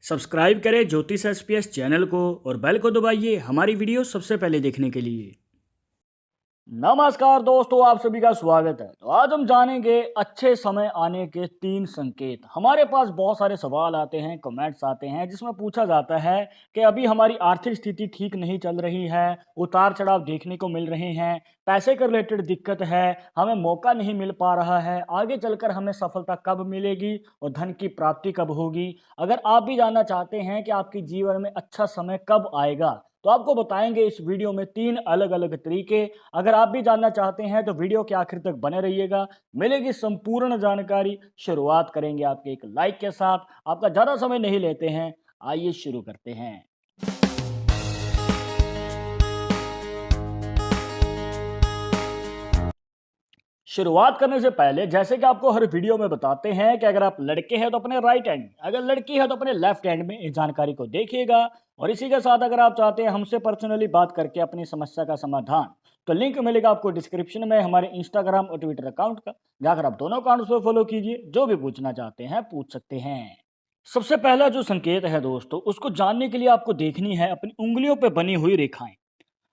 Subscribe करें ज्योतिष SPS channel को और बेल को दबाइए हमारी वीडियो सबसे पहले देखने के लिए। नमस्कार दोस्तों, आप सभी का स्वागत है। तो आज हम जानेंगे अच्छे समय आने के 3 संकेत। हमारे पास बहुत सारे सवाल आते हैं, कमेंट्स आते हैं जिसमें पूछा जाता है कि अभी हमारी आर्थिक स्थिति ठीक नहीं चल रही है, उतार चढ़ाव देखने को मिल रहे हैं, पैसे के रिलेटेड दिक्कत है, हमें मौका नहीं मिल पा रहा है, आगे चलकर हमें सफलता कब मिलेगी और धन की प्राप्ति कब होगी। अगर आप भी जानना चाहते हैं कि आपके जीवन में अच्छा समय कब आएगा, तो आपको बताएंगे इस वीडियो में 3 अलग अलग तरीके। अगर आप भी जानना चाहते हैं तो वीडियो के आखिर तक बने रहिएगा, मिलेगी संपूर्ण जानकारी। शुरुआत करेंगे आपके एक लाइक के साथ। आपका ज़्यादा समय नहीं लेते हैं, आइए शुरू करते हैं। शुरुआत करने से पहले जैसे कि आपको हर वीडियो में बताते हैं कि अगर आप लड़के हैं तो अपने राइट हैंड, अगर लड़की है तो अपने लेफ्ट हैंड में इस जानकारी को देखिएगा। और इसी के साथ अगर आप चाहते हैं हमसे पर्सनली बात करके अपनी समस्या का समाधान, तो लिंक मिलेगा आपको डिस्क्रिप्शन में हमारे इंस्टाग्राम और ट्विटर अकाउंट का। जाकर आप दोनों अकाउंट्स पर फॉलो कीजिए, जो भी पूछना चाहते हैं पूछ सकते हैं। सबसे पहला जो संकेत है दोस्तों, उसको जानने के लिए आपको देखनी है अपनी उंगलियों पर बनी हुई रेखाएं।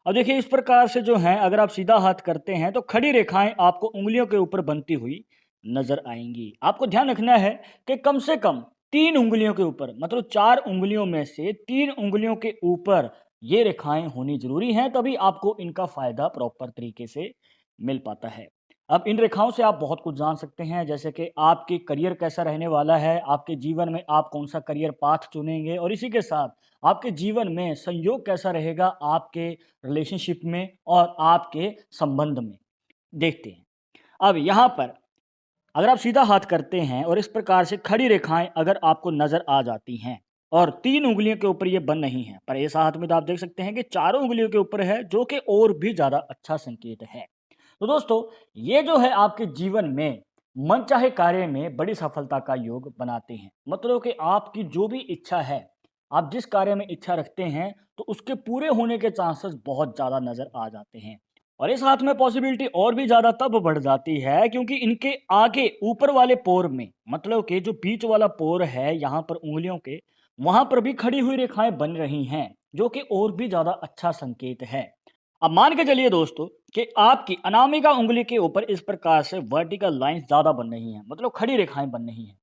अब देखिए इस प्रकार से जो है, अगर आप सीधा हाथ करते हैं तो खड़ी रेखाएं आपको उंगलियों के ऊपर बनती हुई नजर आएंगी। आपको ध्यान रखना है कि कम से कम 3 उंगलियों के ऊपर, मतलब 4 उंगलियों में से 3 उंगलियों के ऊपर ये रेखाएं होनी जरूरी हैं, तभी आपको इनका फायदा प्रॉपर तरीके से मिल पाता है। अब इन रेखाओं से आप बहुत कुछ जान सकते हैं, जैसे कि आपके करियर कैसा रहने वाला है, आपके जीवन में आप कौन सा करियर पाथ चुनेंगे, और इसी के साथ आपके जीवन में संयोग कैसा रहेगा आपके रिलेशनशिप में और आपके संबंध में। देखते हैं। अब यहाँ पर अगर आप सीधा हाथ करते हैं और इस प्रकार से खड़ी रेखाएं अगर आपको नजर आ जाती हैं और 3 उंगलियों के ऊपर ये बन नहीं है, पर ऐसा हाथ में तो आप देख सकते हैं कि चारों उंगलियों के ऊपर है, जो कि और भी ज्यादा अच्छा संकेत है। तो दोस्तों, ये जो है आपके जीवन में मनचाहे कार्य में बड़ी सफलता का योग बनाते हैं। मतलब कि आपकी जो भी इच्छा है, आप जिस कार्य में इच्छा रखते हैं, तो उसके पूरे होने के चांसेस बहुत ज़्यादा नज़र आ जाते हैं। और इस हाथ में पॉसिबिलिटी और भी ज़्यादा तब बढ़ जाती है क्योंकि इनके आगे ऊपर वाले पोर में, मतलब कि जो बीच वाला पोर है यहाँ पर उंगलियों के, वहां पर भी खड़ी हुई रेखाएं बन रही हैं, जो कि और भी ज़्यादा अच्छा संकेत है। अब मान के चलिए दोस्तों कि आपकी अनामिका उंगली के ऊपर इस प्रकार से वर्टिकल लाइंस ज्यादा बन रही हैं, मतलब खड़ी रेखाएं बन रही हैं।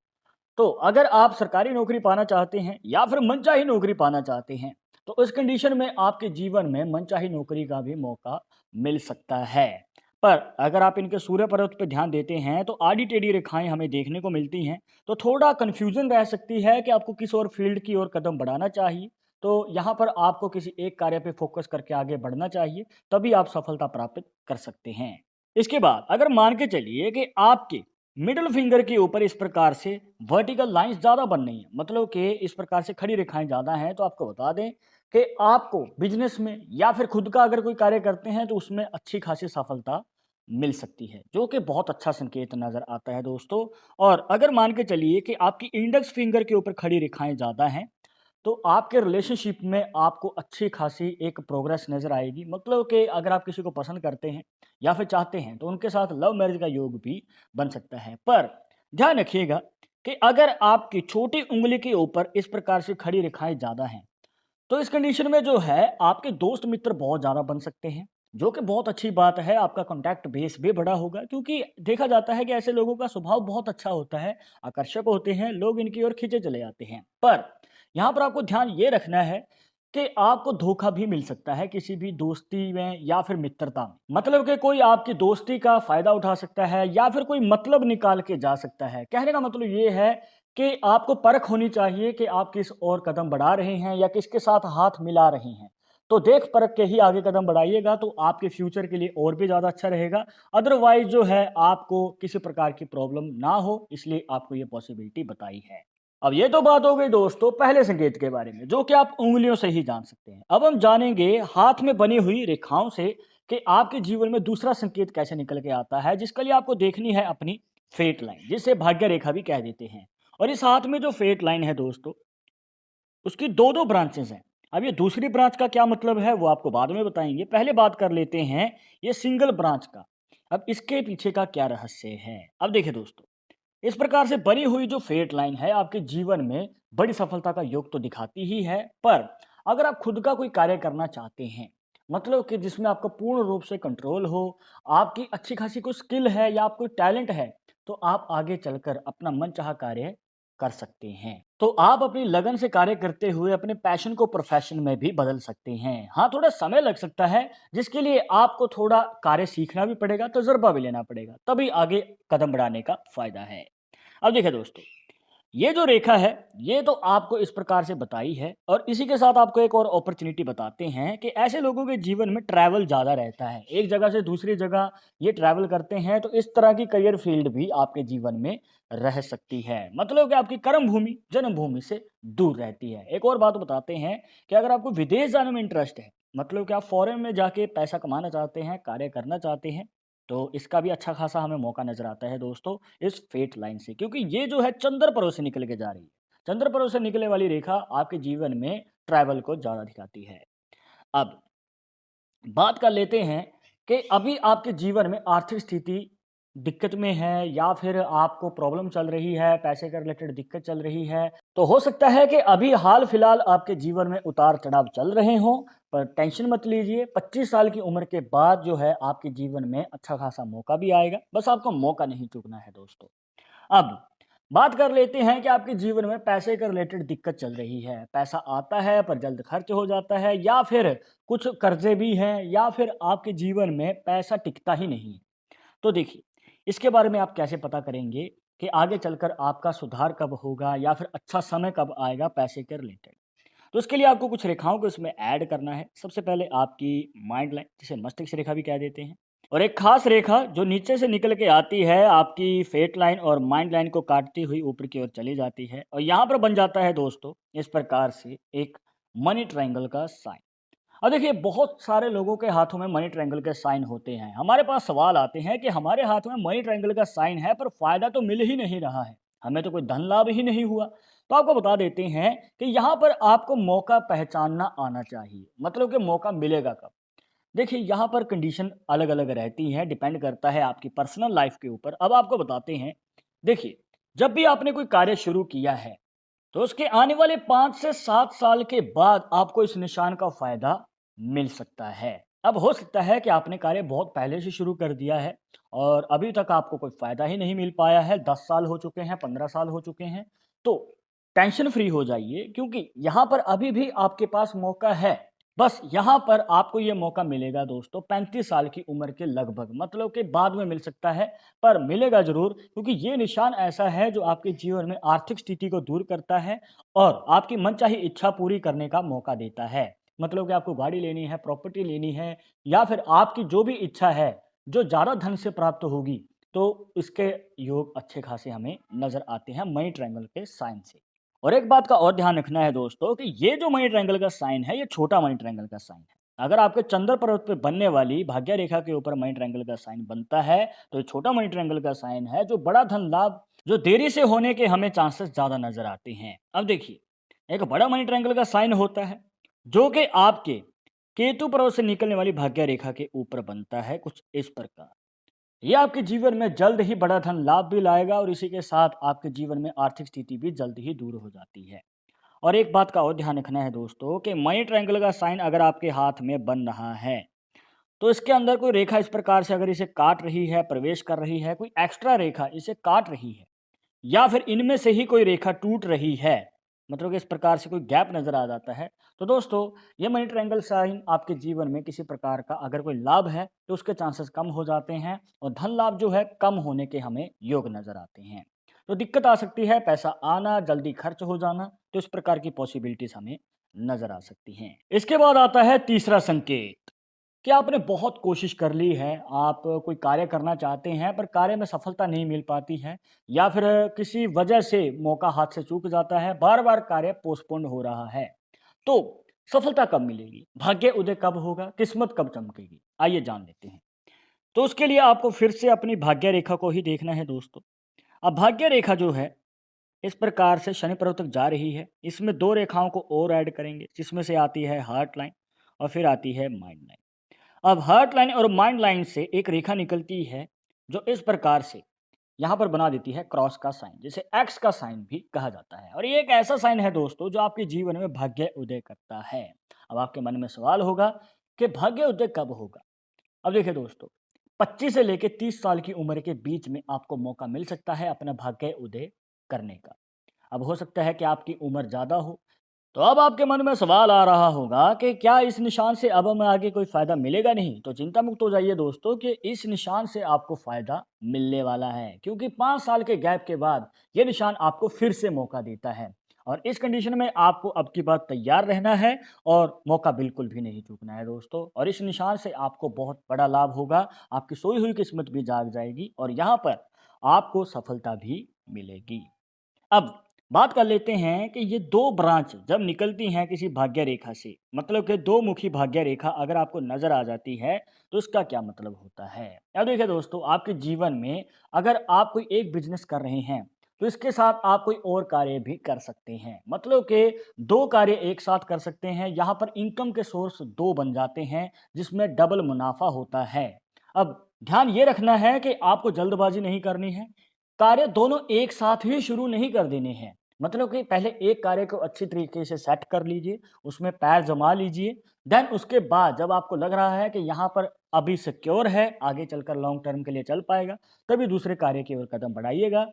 तो अगर आप सरकारी नौकरी पाना चाहते हैं या फिर मनचाही नौकरी पाना चाहते हैं, तो उस कंडीशन में आपके जीवन में मनचाही नौकरी का भी मौका मिल सकता है। पर अगर आप इनके सूर्य पर्वत पर ध्यान देते हैं तो आड़ी टेढ़ी रेखाएं हमें देखने को मिलती हैं, तो थोड़ा कंफ्यूजन रह सकती है कि आपको किस और फील्ड की ओर कदम बढ़ाना चाहिए। तो यहाँ पर आपको किसी एक कार्य पे फोकस करके आगे बढ़ना चाहिए, तभी आप सफलता प्राप्त कर सकते हैं। इसके बाद अगर मान के चलिए कि आपके मिडिल फिंगर के ऊपर इस प्रकार से वर्टिकल लाइंस ज़्यादा बन रही हैं, मतलब कि इस प्रकार से खड़ी रेखाएं ज़्यादा हैं, तो आपको बता दें कि आपको बिजनेस में या फिर खुद का अगर कोई कार्य करते हैं तो उसमें अच्छी खासी सफलता मिल सकती है, जो कि बहुत अच्छा संकेत नज़र आता है दोस्तों। और अगर मान के चलिए कि आपकी इंडेक्स फिंगर के ऊपर खड़ी रेखाएं ज़्यादा हैं, तो आपके रिलेशनशिप में आपको अच्छी खासी एक प्रोग्रेस नज़र आएगी। मतलब कि अगर आप किसी को पसंद करते हैं या फिर चाहते हैं तो उनके साथ लव मैरिज का योग भी बन सकता है। पर ध्यान रखिएगा कि अगर आपकी छोटी उंगली के ऊपर इस प्रकार से खड़ी रेखाएं ज़्यादा हैं, तो इस कंडीशन में जो है आपके दोस्त मित्र बहुत ज़्यादा बन सकते हैं, जो कि बहुत अच्छी बात है। आपका कॉन्टैक्ट बेस भी बड़ा होगा, क्योंकि देखा जाता है कि ऐसे लोगों का स्वभाव बहुत अच्छा होता है, आकर्षक होते हैं, लोग इनकी ओर खींचे चले जाते हैं। पर यहाँ पर आपको ध्यान ये रखना है कि आपको धोखा भी मिल सकता है किसी भी दोस्ती में या फिर मित्रता में। मतलब कि कोई आपकी दोस्ती का फायदा उठा सकता है या फिर कोई मतलब निकाल के जा सकता है। कहने का मतलब ये है कि आपको परख होनी चाहिए कि आप किस और कदम बढ़ा रहे हैं या किसके साथ हाथ मिला रहे हैं। तो देख परख के ही आगे कदम बढ़ाइएगा, तो आपके फ्यूचर के लिए और भी ज़्यादा अच्छा रहेगा। अदरवाइज जो है आपको किसी प्रकार की प्रॉब्लम ना हो, इसलिए आपको ये पॉसिबिलिटी बताई है। अब ये तो बात हो गई दोस्तों पहले संकेत के बारे में, जो कि आप उंगलियों से ही जान सकते हैं। अब हम जानेंगे हाथ में बनी हुई रेखाओं से कि आपके जीवन में दूसरा संकेत कैसे निकल के आता है, जिसके लिए आपको देखनी है अपनी फेट लाइन, जिसे भाग्य रेखा भी कह देते हैं। और इस हाथ में जो फेट लाइन है दोस्तों, उसकी दो दो ब्रांचेस हैं। अब ये दूसरी ब्रांच का क्या मतलब है वो आपको बाद में बताएंगे, पहले बात कर लेते हैं ये सिंगल ब्रांच का। अब इसके पीछे का क्या रहस्य है, अब देखिए दोस्तों, इस प्रकार से बनी हुई जो फेट लाइन है आपके जीवन में बड़ी सफलता का योग तो दिखाती ही है, पर अगर आप खुद का कोई कार्य करना चाहते हैं, मतलब कि जिसमें आपका पूर्ण रूप से कंट्रोल हो, आपकी अच्छी खासी कोई स्किल है या आपको टैलेंट है, तो आप आगे चलकर अपना मनचाहा कार्य कर सकते हैं। तो आप अपनी लगन से कार्य करते हुए अपने पैशन को प्रोफेशन में भी बदल सकते हैं। हाँ, थोड़ा समय लग सकता है, जिसके लिए आपको थोड़ा कार्य सीखना भी पड़ेगा, तजुर्बा भी लेना पड़ेगा, तभी आगे कदम बढ़ाने का फायदा है। अब देखिए दोस्तों, ये जो रेखा है, ये तो आपको इस प्रकार से बताई है, और इसी के साथ आपको एक और अपॉर्चुनिटी बताते हैं कि ऐसे लोगों के जीवन में ट्रैवल ज़्यादा रहता है। एक जगह से दूसरी जगह ये ट्रैवल करते हैं, तो इस तरह की करियर फील्ड भी आपके जीवन में रह सकती है। मतलब कि आपकी कर्म भूमि, जन्मभूमि से दूर रहती है। एक और बात बताते हैं कि अगर आपको विदेश जाने में इंटरेस्ट है, मतलब कि आप फॉरेन में जाके पैसा कमाना चाहते हैं, कार्य करना चाहते हैं, तो इसका भी अच्छा खासा हमें मौका नज़र आता है दोस्तों, इस फेट लाइन से, क्योंकि ये जो है चंद्र पर्व से निकल के जा रही है। चंद्र पर्व से निकलने वाली रेखा आपके जीवन में ट्रैवल को ज़्यादा दिखाती है। अब बात कर लेते हैं कि अभी आपके जीवन में आर्थिक स्थिति दिक्कत में है, या फिर आपको प्रॉब्लम चल रही है, पैसे के रिलेटेड दिक्कत चल रही है, तो हो सकता है कि अभी हाल फिलहाल आपके जीवन में उतार चढ़ाव चल रहे हों, पर टेंशन मत लीजिए। 25 साल की उम्र के बाद जो है आपके जीवन में अच्छा खासा मौका भी आएगा, बस आपको मौका नहीं चूकना है दोस्तों। अब बात कर लेते हैं कि आपके जीवन में पैसे के रिलेटेड दिक्कत चल रही है। पैसा आता है पर जल्द खर्च हो जाता है, या फिर कुछ कर्जे भी हैं, या फिर आपके जीवन में पैसा टिकता ही नहीं है। तो देखिए, इसके बारे में आप कैसे पता करेंगे कि आगे चलकर आपका सुधार कब होगा, या फिर अच्छा समय कब आएगा पैसे के रिलेटेड? तो उसके लिए आपको कुछ रेखाओं को इसमें ऐड करना है। सबसे पहले आपकी माइंड लाइन, जिसे मस्तिष्क रेखा भी कह देते हैं, और एक खास रेखा जो नीचे से निकल के आती है आपकी फेट लाइन और माइंड लाइन को काटती हुई ऊपर की ओर चली जाती है, और यहाँ पर बन जाता है दोस्तों इस प्रकार से एक मनी ट्रायंगल का साइन। अब देखिए, बहुत सारे लोगों के हाथों में मनी ट्रायंगल के साइन होते हैं। हमारे पास सवाल आते हैं कि हमारे हाथ में मनी ट्रायंगल का साइन है, पर फायदा तो मिल ही नहीं रहा है, हमें तो कोई धन लाभ ही नहीं हुआ। तो आपको बता देते हैं कि यहाँ पर आपको मौका पहचानना आना चाहिए, मतलब कि मौका मिलेगा कब। देखिए, यहाँ पर कंडीशन अलग अलग रहती हैं, डिपेंड करता है आपकी पर्सनल लाइफ के ऊपर। अब आपको बताते हैं, देखिए, जब भी आपने कोई कार्य शुरू किया है, तो उसके आने वाले 5 से 7 साल के बाद आपको इस निशान का फ़ायदा मिल सकता है। अब हो सकता है कि आपने कार्य बहुत पहले से शुरू कर दिया है, और अभी तक आपको कोई फ़ायदा ही नहीं मिल पाया है, 10 साल हो चुके हैं, 15 साल हो चुके हैं। तो टेंशन फ्री हो जाइए, क्योंकि यहाँ पर अभी भी आपके पास मौका है। बस यहाँ पर आपको ये मौका मिलेगा दोस्तों 35 साल की उम्र के लगभग, मतलब कि बाद में मिल सकता है, पर मिलेगा ज़रूर, क्योंकि ये निशान ऐसा है जो आपके जीवन में आर्थिक स्थिति को दूर करता है, और आपकी मनचाही इच्छा पूरी करने का मौका देता है। मतलब कि आपको गाड़ी लेनी है, प्रॉपर्टी लेनी है, या फिर आपकी जो भी इच्छा है, जो ज़्यादा धन से प्राप्त होगी, तो इसके योग अच्छे खासे हमें नज़र आते हैं मनी ट्रायंगल के साइन से। और एक बात का और ध्यान रखना है दोस्तों कि ये जो मनी ट्रायंगल का साइन है, ये छोटा मनी ट्रायंगल का साइन है। अगर आपके चंद्र पर्वत पे बनने वाली भाग्य रेखा के ऊपर मनी ट्रायंगल का साइन बनता है, तो ये छोटा मनी ट्रायंगल का साइन है, जो बड़ा धन लाभ जो देरी से होने के हमें चांसेस ज़्यादा नज़र आते हैं। अब देखिए, एक बड़ा मनी ट्रायंगल का साइन होता है, जो कि आपके केतु पर्वत से निकलने वाली भाग्य रेखा के ऊपर बनता है, कुछ इस प्रकार। ये आपके जीवन में जल्द ही बड़ा धन लाभ भी लाएगा, और इसी के साथ आपके जीवन में आर्थिक स्थिति भी जल्द ही दूर हो जाती है। और एक बात का और ध्यान रखना है दोस्तों कि मनी ट्रायंगल का साइन अगर आपके हाथ में बन रहा है, तो इसके अंदर कोई रेखा इस प्रकार से अगर इसे काट रही है, प्रवेश कर रही है, कोई एक्स्ट्रा रेखा इसे काट रही है, या फिर इनमें से ही कोई रेखा टूट रही है, मतलब कि इस प्रकार से कोई गैप नज़र आ जाता है, तो दोस्तों ये मनी ट्रायंगल साइन आपके जीवन में किसी प्रकार का अगर कोई लाभ है, तो उसके चांसेस कम हो जाते हैं, और धन लाभ जो है कम होने के हमें योग नज़र आते हैं। तो दिक्कत आ सकती है, पैसा आना, जल्दी खर्च हो जाना, तो इस प्रकार की पॉसिबिलिटीज़ हमें नज़र आ सकती हैं। इसके बाद आता है तीसरा संकेत, कि आपने बहुत कोशिश कर ली है, आप कोई कार्य करना चाहते हैं, पर कार्य में सफलता नहीं मिल पाती है, या फिर किसी वजह से मौका हाथ से चूक जाता है, बार-बार कार्य पोस्टपोन हो रहा है। तो सफलता कब मिलेगी? भाग्य उदय कब होगा? किस्मत कब चमकेगी? आइए जान लेते हैं। तो उसके लिए आपको फिर से अपनी भाग्य रेखा को ही देखना है दोस्तों। अब भाग्य रेखा जो है, इस प्रकार से शनि पर्वत तक जा रही है। इसमें 2 रेखाओं को और ऐड करेंगे, जिसमें से आती है हार्ट लाइन, और फिर आती है माइंड लाइन। अब हार्ट लाइन और माइंड लाइन से एक रेखा निकलती है, जो इस प्रकार से यहाँ पर बना देती है क्रॉस का साइन, जिसे एक्स का साइन भी कहा जाता है। और ये एक ऐसा साइन है दोस्तों जो आपके जीवन में भाग्य उदय करता है। अब आपके मन में सवाल होगा कि भाग्य उदय कब होगा। अब देखिए दोस्तों, 25 से लेकर 30 साल की उम्र के बीच में आपको मौका मिल सकता है अपना भाग्य उदय करने का। अब हो सकता है कि आपकी उम्र ज़्यादा हो, तो अब आपके मन में सवाल आ रहा होगा कि क्या इस निशान से अब हमें आगे कोई फ़ायदा मिलेगा नहीं? तो चिंता मुक्त हो जाइए दोस्तों कि इस निशान से आपको फ़ायदा मिलने वाला है, क्योंकि 5 साल के गैप के बाद ये निशान आपको फिर से मौका देता है। और इस कंडीशन में आपको अब की बार तैयार रहना है और मौका बिल्कुल भी नहीं चूकना है दोस्तों। और इस निशान से आपको बहुत बड़ा लाभ होगा, आपकी सोई हुई किस्मत भी जाग जाएगी और यहाँ पर आपको सफलता भी मिलेगी। अब बात कर लेते हैं कि ये 2 ब्रांच जब निकलती हैं किसी भाग्य रेखा से, मतलब कि 2 मुखी भाग्य रेखा अगर आपको नज़र आ जाती है, तो इसका क्या मतलब होता है? अब देखिए दोस्तों, आपके जीवन में अगर आप कोई एक बिज़नेस कर रहे हैं, तो इसके साथ आप कोई और कार्य भी कर सकते हैं। मतलब कि 2 कार्य एक साथ कर सकते हैं, यहाँ पर इनकम के सोर्स 2 बन जाते हैं, जिसमें डबल मुनाफ़ा होता है। अब ध्यान ये रखना है कि आपको जल्दबाज़ी नहीं करनी है, कार्य दोनों एक साथ ही शुरू नहीं कर देने हैं। मतलब कि पहले एक कार्य को अच्छी तरीके से सेट कर लीजिए, उसमें पैर जमा लीजिए, देन उसके बाद जब आपको लग रहा है कि यहाँ पर अभी सिक्योर है, आगे चलकर लॉन्ग टर्म के लिए चल पाएगा, तभी दूसरे कार्य की ओर कदम बढ़ाइएगा।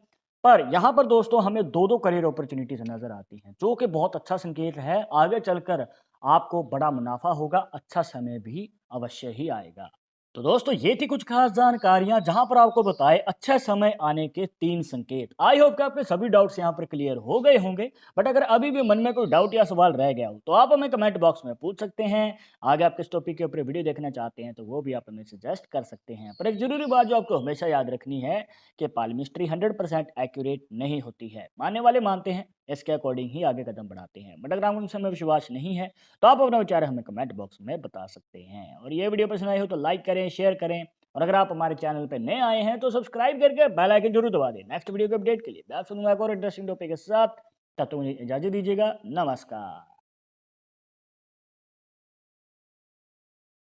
पर यहाँ पर दोस्तों हमें 2-2 करियर अपॉर्च्युनिटीज़ नज़र आती हैं, जो कि बहुत अच्छा संकेत है। आगे चलकर आपको बड़ा मुनाफ़ा होगा, अच्छा समय भी अवश्य ही आएगा। तो दोस्तों ये थी कुछ खास जानकारियां जहां पर आपको बताए अच्छा समय आने के 3 संकेत। आई होप कि आपके सभी डाउट्स यहां पर क्लियर हो गए होंगे। बट अगर अभी भी मन में कोई डाउट या सवाल रह गया हो तो आप हमें कमेंट बॉक्स में पूछ सकते हैं। आगे आप किस टॉपिक के ऊपर वीडियो देखना चाहते हैं तो वो भी आप हमें सजेस्ट कर सकते हैं। पर एक जरूरी बात जो आपको हमेशा याद रखनी है कि पालमिस्ट्री 100% एक्यूरेट नहीं होती है। मानने वाले मानते हैं, इसके अकॉर्डिंग ही आगे कदम बढ़ाते हैं। बट अगर आपको में विश्वास नहीं है तो आप अपना विचार हमें कमेंट बॉक्स में बता सकते हैं। और ये वीडियो पसंद आई हो तो लाइक करें, शेयर करें और अगर आप हमारे चैनल पर नए आए हैं तो सब्सक्राइब करके बेल आइकन जरूर दबा दें। नेक्स्ट वीडियो के अपडेट के लिए मैं आप सुनूंगा एक और इंटरेस्टिंग टॉपिक के साथ। तब तक मुझे इजाजत दीजिएगा। नमस्कार।